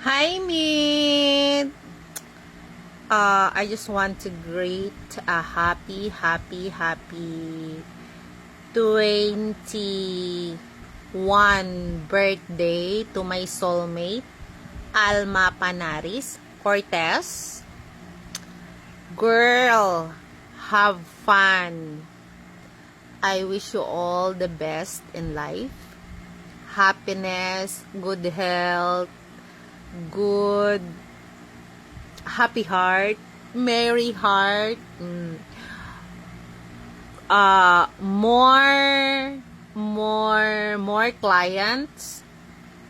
Hi, Meet! I just want to greet a happy 21 birthday to my soulmate, Alma Panaris Cortez. Girl, have fun. I wish you all the best in life. Happiness, good health, good happy heart, merry heart, more clients,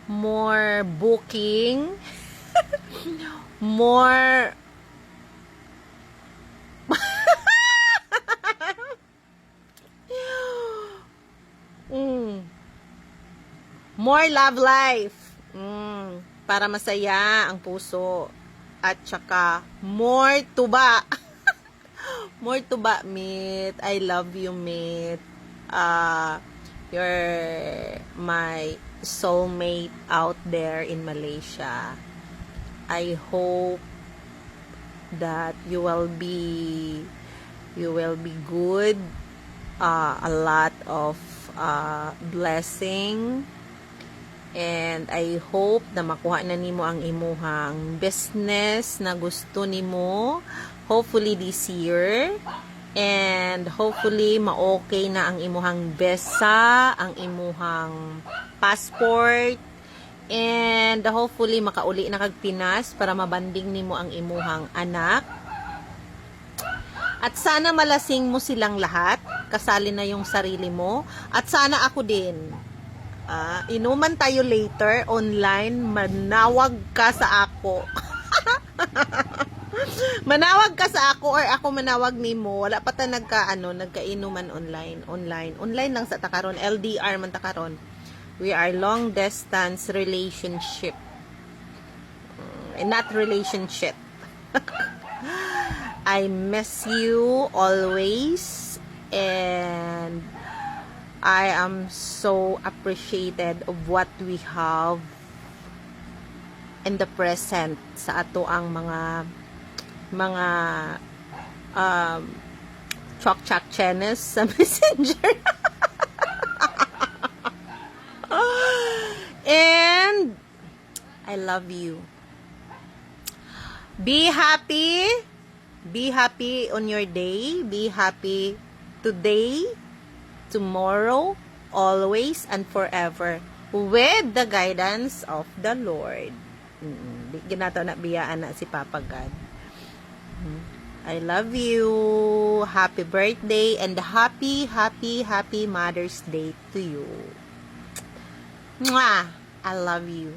more booking, more more love life. Para masaya ang puso. At saka, more tuba. More tuba, Meet. I love you, Meet. You're my soulmate out there in Malaysia. I hope that you will be good. A lot of blessing. And I hope na makuha na nimo ang imuhang business na gusto nimo. Hopefully this year. And hopefully ma-okay na ang imuhang visa, ang imuhang passport. And hopefully makauli na kag Pinas para mabanding nimo ang imuhang anak. At sana malasing mo silang lahat. Kasali na yung sarili mo. At sana ako din. Inuman tayo later online, manawag ka sa ako. Manawag ka sa ako or ako manawag nimo. Wala pa ta nagkainuman online lang sa takaron, LDR man takaron. We are long distance relationship. Not relationship. I miss you always, and I am so appreciated of what we have in the present sa ato ang mga chok-chok chenes sa messenger. And I love you. Be happy on your day. Be happy today, tomorrow, always, and forever with the guidance of the Lord. Di ginato na biyaan na si Papa God. I love you. Happy birthday and happy Mother's Day to you. Mwah! I love you.